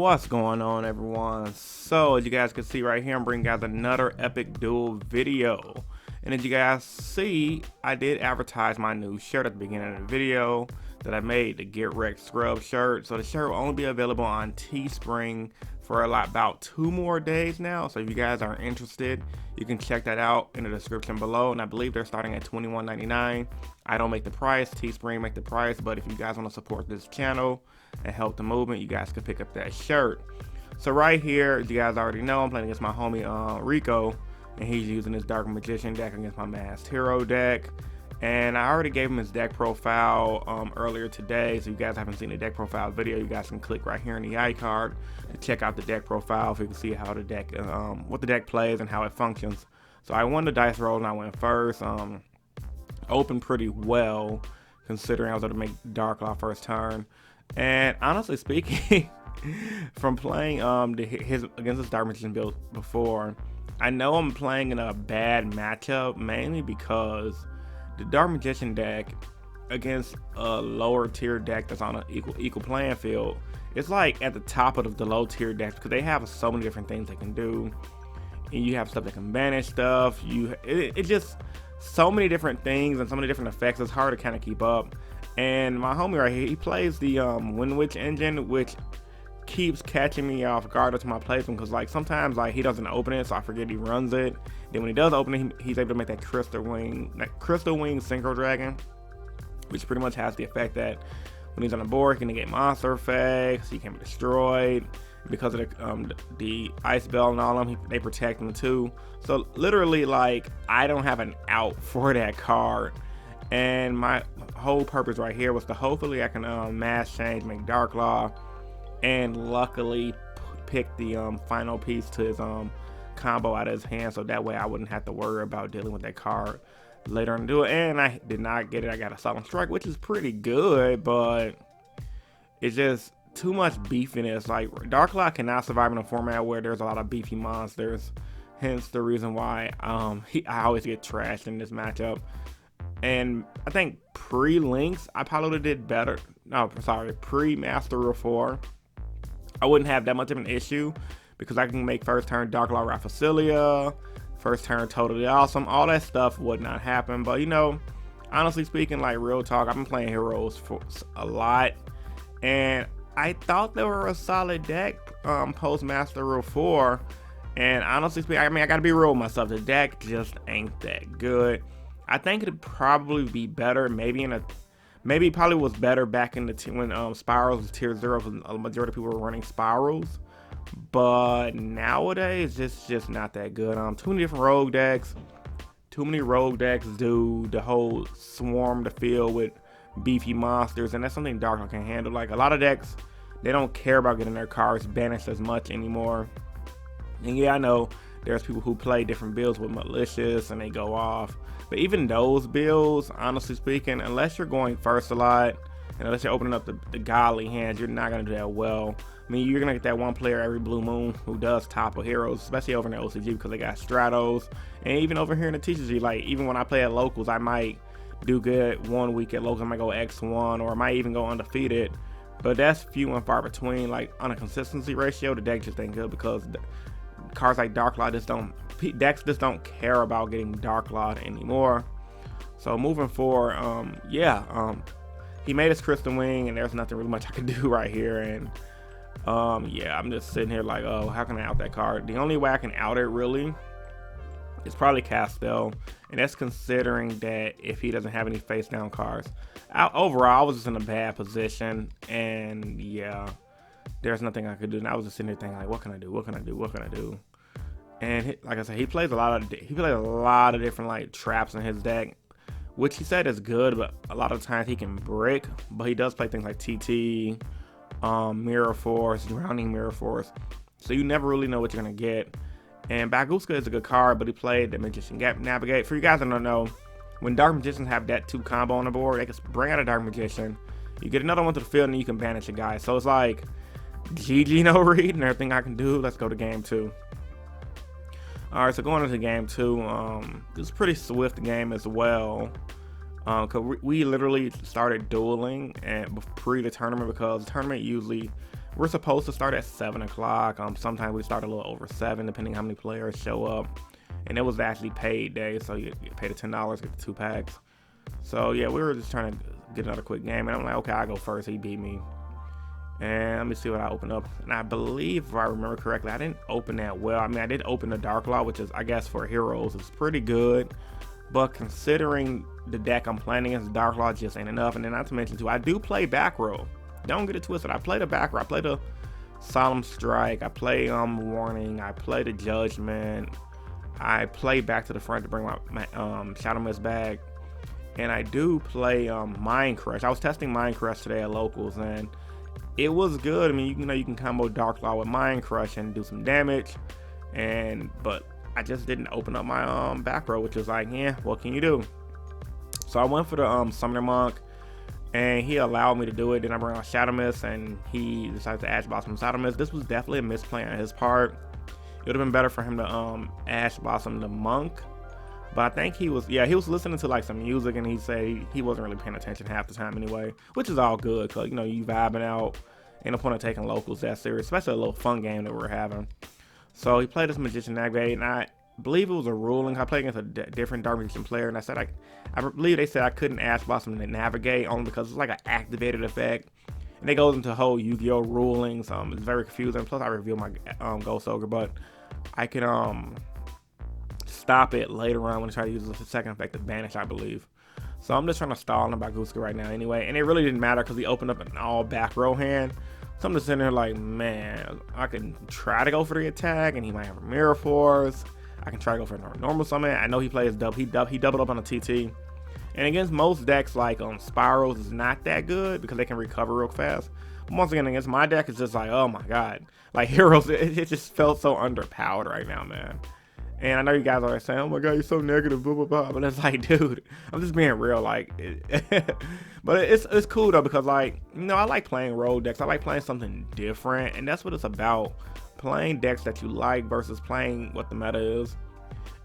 What's going on, everyone? So as you guys can see right here, I'm bringing you guys another epic duel video. And as you guys see, I did advertise my new shirt at the beginning of the video that I made, the Get Wrecked Scrub shirt. So the shirt will only be available on Teespring for about 2 more days now. So if you guys are interested, you can check that out in the description below. And I believe they're starting at $21.99. I don't make the price, Teespring make the price, but if you guys want to support this channel and help the movement, you guys can pick up that shirt. So right here, as you guys already know, I'm playing against my homie Rico, and he's using his Dark Magician deck against my Masked Hero deck. And I already gave him his deck profile earlier today, so if you guys haven't seen the deck profile video, you guys can click right here in the iCard to check out the deck profile so you can see how the deck, what the deck plays and how it functions. So I won the dice roll and I went first. Opened pretty well considering I was able to make Dark Law first turn. And honestly speaking, from playing against this Dark Magician build before, I know I'm playing in a bad matchup mainly because the Dark Magician deck against a lower tier deck that's on an equal playing field, it's like at the top of the low tier decks because they have so many different things they can do, and you have stuff that can banish stuff. It just so many different things and so many different effects. It's hard to kind of keep up. And my homie right here, he plays the Wind Witch engine, which keeps catching me off guard to my placement because like sometimes like he doesn't open it, so I forget he runs it. Then when he does open it, he's able to make that Crystal Wing Synchro Dragon, which pretty much has the effect that when he's on the board, he can negate monster effects, he can be destroyed. Because of the Ice Bell and all of them, they protect him too. So literally, like, I don't have an out for that card. And my whole purpose right here was to hopefully I can mass change, make Dark Law, and luckily pick the final piece to his combo out of his hand, so that way I wouldn't have to worry about dealing with that card later on to do it. And I did not get it. I got a Solemn Strike, which is pretty good, but it's just too much beefiness. Like Dark Law cannot survive in a format where there's a lot of beefy monsters, hence the reason why I always get trashed in this matchup. And I think pre-links I probably did better. No, sorry, pre-Master Rule 4 I wouldn't have that much of an issue because I can make first turn Dark Law Raphacilia, first turn Totally Awesome. All that stuff would not happen. But you know, honestly speaking, like real talk, I've been playing heroes for a lot, and I thought they were a solid deck post Master Rule 4. And honestly speaking, I mean, I gotta be real with myself. The deck just ain't that good. I think it'd probably be better, maybe it probably was better back in the when Spirals was tier 0 because a majority of people were running Spirals. But nowadays, it's just not that good. Too many different rogue decks. Too many rogue decks do the whole swarm the field with beefy monsters, and that's something Dark Law can handle. Like a lot of decks, they don't care about getting their cards banished as much anymore. And yeah, I know there's people who play different builds with Malicious and they go off. But even those builds, honestly speaking, unless you're going first a lot, and unless you're opening up the godly hands, you're not going to do that well. I mean, you're going to get that one player every blue moon who does topple heroes, especially over in the OCG because they got Stratos. And even over here in the TCG, like even when I play at locals, I might do good 1 week at locals. I might go X1 or I might even go undefeated. But that's few and far between. Like on a consistency ratio, the deck just ain't good because cards like Dark Law decks just don't care about getting Dark Law anymore. So moving forward, he made his Crystal Wing, and there's nothing really much I can do right here. And yeah, I'm just sitting here like, oh, how can I out that card? The only way I can out it really is probably Castel, and that's considering that if he doesn't have any face down cards. Overall, I was just in a bad position, and yeah, there's nothing I could do. And I was just sitting there thinking like, what can I do? What can I do? What can I do? And like I said, he plays a lot of different like traps in his deck, which he said is good, but a lot of times he can brick. But he does play things like TT, Mirror Force, Drowning Mirror Force, so you never really know what you're gonna get. And Baguska is a good card, but he played the Magician Gap Navigate. For you guys that don't know, when Dark Magicians have that 2 combo on the board, they can bring out a Dark Magician, you get another one to the field, and you can banish a guy. So it's like GG no read and everything I can do. Let's go to game 2. Alright, so going into game 2, this is a pretty swift game as well. Cause we literally started dueling and pre the tournament because the tournament usually We're supposed to start at 7 o'clock. Sometimes we start a little over 7, depending how many players show up. And it was actually paid day, so you pay the $10, get the 2 packs. So yeah, we were just trying to get another quick game, and I'm like, okay, I'll go first. He beat me. And let me see what I opened up. And I believe, if I remember correctly, I didn't open that well. I mean, I did open the Dark Law, which is, I guess, for heroes. It's pretty good. But considering the deck I'm playing against, Dark Law just ain't enough. And then not to mention, too, I do play back row. Don't get it twisted. I play the back row. I play the Solemn Strike. I play Warning. I play the Judgment. I play back to the front to bring my Shadow Mist back. And I do play Mind Crush. I was testing Mind Crush today at locals, and it was good. I mean, you can combo Dark Law with Mind Crush and do some damage. But I just didn't open up my back row, which was like, yeah, what can you do? So I went for the Summoner Monk, and he allowed me to do it. Then I brought out Shadow Mist, and he decided to Ash Blossom Shadow Mist. This was definitely a misplay on his part. It would have been better for him to Ash Blossom the Monk. But I think he was listening to like some music, and he said he wasn't really paying attention half the time anyway, which is all good, because you vibing out, ain't no point of taking locals that serious, especially a little fun game that we're having. So he played this Magician Navigate, and I believe it was a ruling. I played against a different Dark Magician player, and I said I believe they said I couldn't Ash Blossom to Navigate only because it's like an activated effect, and it goes into whole Yu-Gi-Oh rulings. It's very confusing. Plus I revealed my Ghost Ogre, but I can stop it later on when I try to use the second effect to banish, I believe. So I'm just trying to stall him by Gooska right now anyway, and it really didn't matter because he opened up an all back row hand. So I'm just sitting there like, man, I can try to go for the attack, and he might have a Mirror Force. I can try to go for a normal summon. I know he plays he doubled up on a TT, and against most decks like Spirals is not that good because they can recover real fast. But once again, against my deck, it's just like, oh my god, like Heroes, it just felt so underpowered right now, man. And I know you guys are saying, oh my god, you're so negative, blah, blah, blah. But it's like, dude, I'm just being real. Like, but it's cool, though, because, like, I like playing road decks. I like playing something different. And that's what it's about. Playing decks that you like versus playing what the meta is.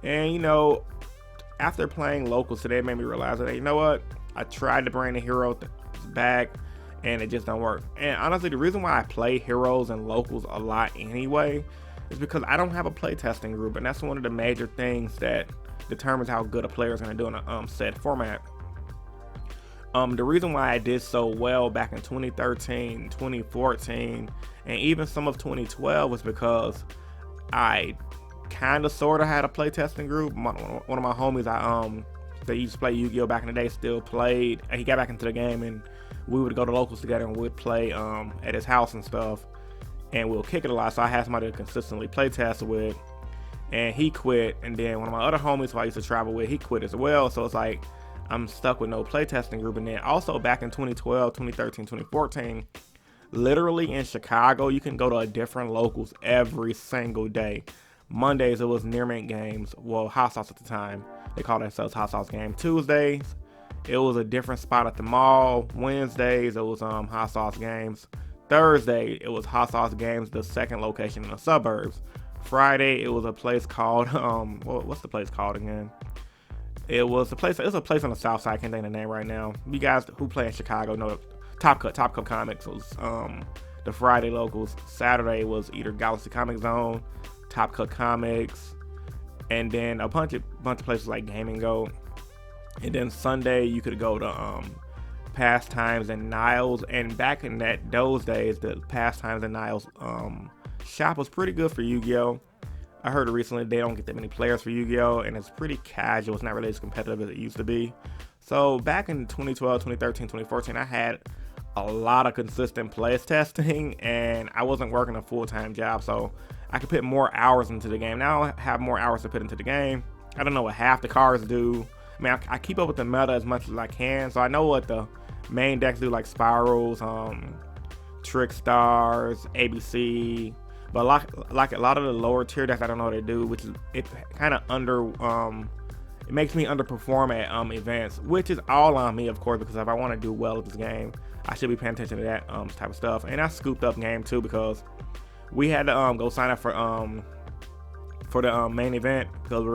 And, after playing locals today, it made me realize that, hey, you know what? I tried to bring the hero back, and it just don't work. And honestly, the reason why I play heroes and locals a lot anyway is because I don't have a playtesting group, and that's one of the major things that determines how good a player is going to do in a set format. The reason why I did so well back in 2013, 2014, and even some of 2012 was because I kind of sort of had a playtesting group. One of my homies that used to play Yu-Gi-Oh back in the day still played, and he got back into the game, and we would go to locals together and we'd play at his house and stuff. And we'll kick it a lot, so I had somebody to consistently play test with, and he quit. And then one of my other homies who I used to travel with, he quit as well. So it's like I'm stuck with no playtesting group. And then also back in 2012, 2013, 2014, literally in Chicago, you can go to a different locals every single day. Mondays it was near mint games, well, hot sauce at the time, they called themselves hot sauce game. Tuesdays it was a different spot at the mall. Wednesdays it was hot sauce games. Thursday, it was Hot Sauce Games, the second location in the suburbs. Friday, it was a place called, what's the place called again? It's a place on the south side, I can't think of the name right now. You guys who play in Chicago know Top Cut Comics was the Friday locals. Saturday was either Galaxy Comic Zone, Top Cut Comics, and then a bunch of places like Game and Go. And then Sunday, you could go to Pastimes and Niles, and back in those days, the Pastimes and Niles shop was pretty good for Yu-Gi-Oh. I heard recently they don't get that many players for Yu-Gi-Oh, and it's pretty casual. It's not really as competitive as it used to be. So back in 2012, 2013, 2014, I had a lot of consistent plays testing, and I wasn't working a full-time job, so I could put more hours into the game. Now I have more hours to put into the game. I don't know what half the cards do. I mean, I keep up with the meta as much as I can, so I know what the main decks do, like Spirals, Trick Stars, ABC, but like a lot of the lower tier decks, I don't know what they do, which is it kind of it makes me underperform at events, which is all on me, of course, because if I want to do well at this game, I should be paying attention to that type of stuff. And I scooped up game too because we had to go sign up for the main event because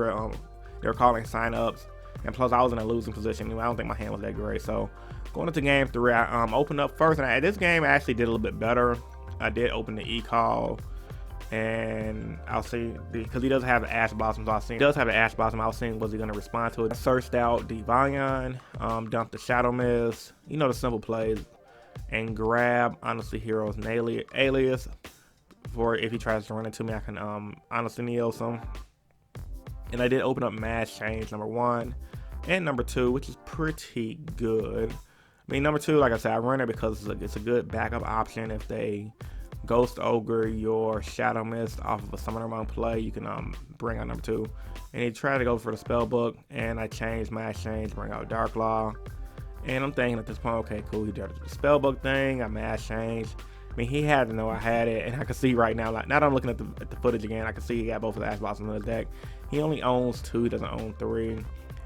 they were calling sign-ups, and plus I was in a losing position. I don't think my hand was that great, so going into game 3, I opened up first, and this game I actually did a little bit better. I did open the e-call, and I'll see, because he does have the Ash Blossom, so he does have the Ash Blossom. I was seeing, was he going to respond to it? I searched out Devon, dumped the Shadow Mist, you know, the simple plays, and grab honestly Hero's alias for if he tries to run into me, I can honestly Neo some. And I did open up Mass Change number 1 and number 2, which is pretty good. I mean, number 2, like I said, I run it because it's a good backup option if they Ghost Ogre your Shadow Mist off of a Summoner Monk play. You can bring out number 2. And he tried to go for the spell book, and I changed Mass Change, bring out Dark Law. And I'm thinking at this point, okay, cool, he did the spell book thing, I Mass Change. I mean, he had to know I had it, and I can see right now, like, now that I'm looking at the footage again, I can see he got both of the Ash Blossoms in his deck. He only owns 2, he doesn't own 3.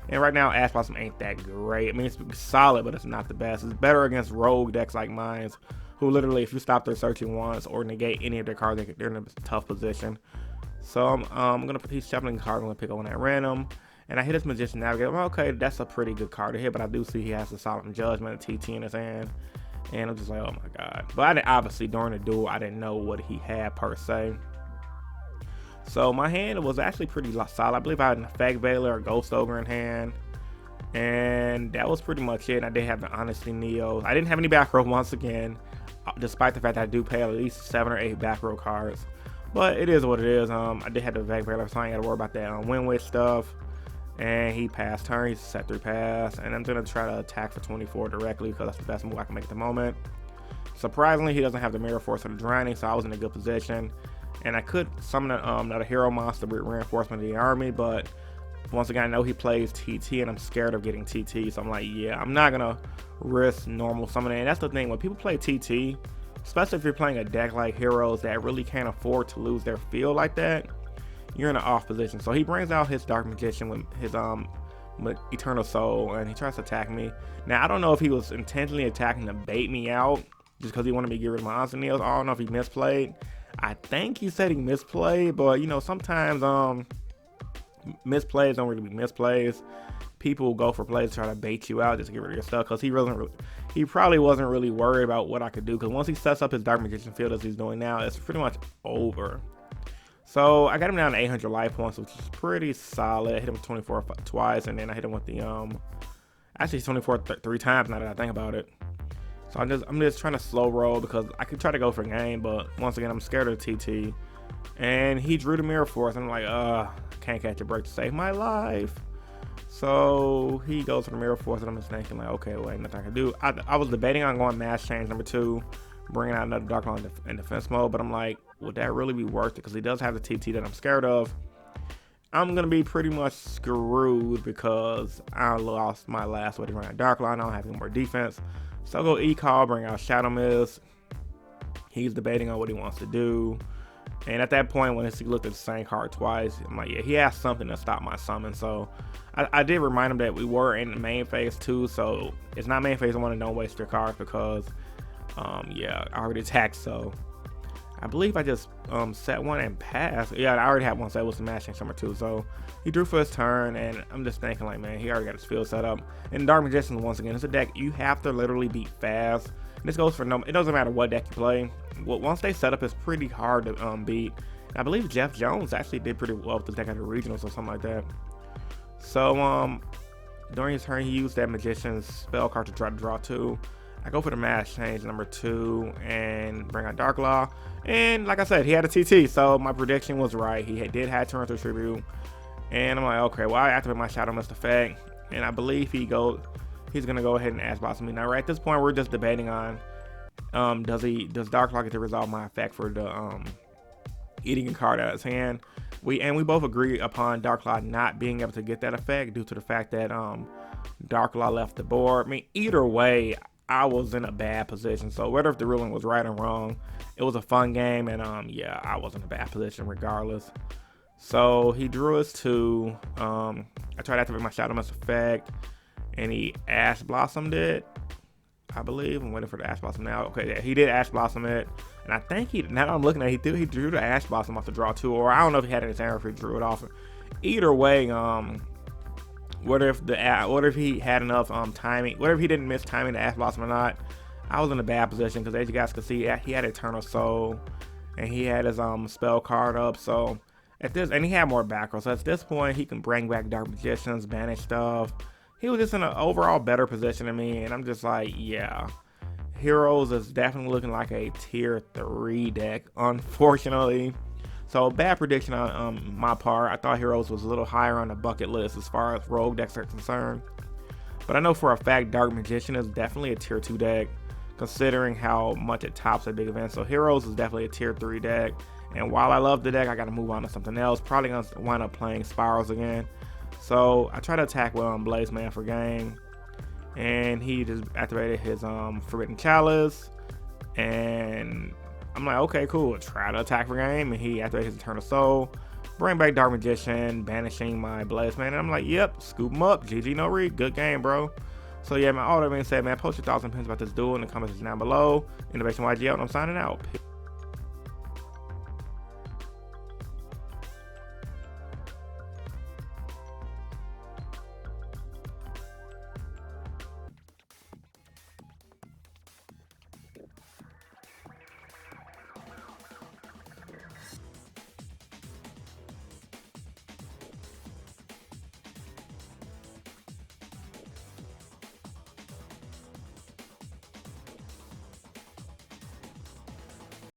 And right now, Ash Blossom ain't that great. I mean, it's solid, but it's not the best. It's better against rogue decks like mine, who literally, if you stop their searching once or negate any of their cards, they're in a tough position. So I'm gonna put these shuffling cards. I'm gonna pick up one at random, and I hit his Magician Navigator. Well, okay, that's a pretty good card to hit, but I do see he has the Solemn Judgment, a TT in his hand, and I'm just like, oh my god. But I didn't, obviously during the duel, I didn't know what he had per se. So my hand was actually pretty solid. I believe I had an Effect Veiler or Ghost Ogre in hand, and that was pretty much it. I did have the Honesty Neo. I didn't have any back row once again, despite the fact that I do pay at least 7 or 8 back row cards. But it is what it is. I did have the Effect Veiler, so I ain't got to worry about that win-win stuff. And he passed turn. He's set 3 pass, and I'm gonna try to attack for 24 directly because that's the best move I can make at the moment. Surprisingly, he doesn't have the Mirror Force or the Drowning, so I was in a good position. And I could summon another hero monster with reinforcement of the army, but once again, I know he plays TT, and I'm scared of getting TT, so I'm like, yeah, I'm not gonna risk normal summoning. And that's the thing, when people play TT, especially if you're playing a deck like Heroes that really can't afford to lose their field like that, you're in an off position. So he brings out his Dark Magician with his with Eternal Soul, and he tries to attack me. Now, I don't know if he was intentionally attacking to bait me out, just because he wanted me to get rid of my Monster Neos. I don't know if he misplayed. I think he said he misplayed, but you know, sometimes misplays don't really be misplays. People go for plays to try to bait you out just to get rid of your stuff, because he probably wasn't really worried about what I could do, because once he sets up his Dark Magician field as he's doing now, it's pretty much over. So I got him down to 800 life points, which is pretty solid. I hit him 24 twice, and then I hit him with the actually 24 3 times now that I think about it. So I'm just trying to slow roll, because I could try to go for a game, but once again, I'm scared of the TT. And he drew the Mirror Force, and I'm like, can't catch a break to save my life. So he goes for the Mirror Force, and I'm just thinking like, okay, well, ain't nothing I can do. I was debating on going Mass Change number 2, bringing out another Dark Law in defense mode, but I'm like, would that really be worth it? Because he does have the TT that I'm scared of. I'm gonna be pretty much screwed because I lost my last way to run a Dark Law. I don't have any more defense. So I'll go E-Call, bring out Shadow Mist. He's debating on what he wants to do. And at that point, when he looked at the same card twice, I'm like, yeah, he has something to stop my summon. So I did remind him that we were in the main phase too. So it's not main phase 1 and don't waste your cards, because, yeah, I already attacked. So I believe I just set one and passed. Yeah, I already had one, so it was the Mass Change number 2. So he drew for his turn, and I'm just thinking like, man, he already got his field set up. And Dark Magician, once again, it's a deck you have to literally beat fast. And this goes for it doesn't matter what deck you play. Well, once they set up, it's pretty hard to beat. And I believe Jeff Jones actually did pretty well with this deck at the regionals or something like that. So during his turn, he used that Magician's spell card to try to draw 2. I go for the Mass Change number 2 and bring out Dark Law. And like I said, he had a TT, so my prediction was right. He did have turn to tribute. And I'm like, okay, well, I activate my Shadow Mist effect. And I believe he's gonna go ahead and Ash Blossom me. Now, right at this point, we're just debating on does Dark Law get to resolve my effect for the eating a card out of his hand. We both agree upon Dark Law not being able to get that effect due to the fact that Dark Law left the board. I mean, either way, I was in a bad position. So whether if the ruling was right or wrong, it was a fun game, and yeah, I was in a bad position regardless. So he drew his 2. I tried to activate my Shadow Mist effect, and he Ash Blossomed it, I believe. I'm waiting for the Ash Blossom now. Okay, yeah, he did Ash Blossom it, and I think now that I'm looking at it, he drew the Ash Blossom off the draw 2, or I don't know if he had it in his hand or if he drew it off. Either way, what if he had enough timing? What if he didn't miss timing the Ash Blossom or not? I was in a bad position because as you guys can see, he had Eternal Soul and he had his spell card up. So at this, and he had more back row. So at this point, he can bring back Dark Magicians, banish stuff. He was just in an overall better position than me, and I'm just like, yeah. Heroes is definitely looking like a tier 3 deck, unfortunately. So bad prediction on my part. I thought Heroes was a little higher on the bucket list as far as rogue decks are concerned. But I know for a fact Dark Magician is definitely a tier 2 deck, considering how much it tops a big event. So Heroes is definitely a tier 3 deck. And while I love the deck, I got to move on to something else. Probably going to wind up playing Spirals again. So I try to attack with Blaze Man for game. And he just activated his Forbidden Chalice, and I'm like, okay, cool, try to attack for game, and he activated his Eternal Soul, bring back Dark Magician, banishing my Blaze Man, and I'm like, yep, scoop him up, GG no read, good game, bro. So yeah, man, all that being said, man, post your thoughts and opinions about this duel in the comments down below. Innovation YG out, and I'm signing out.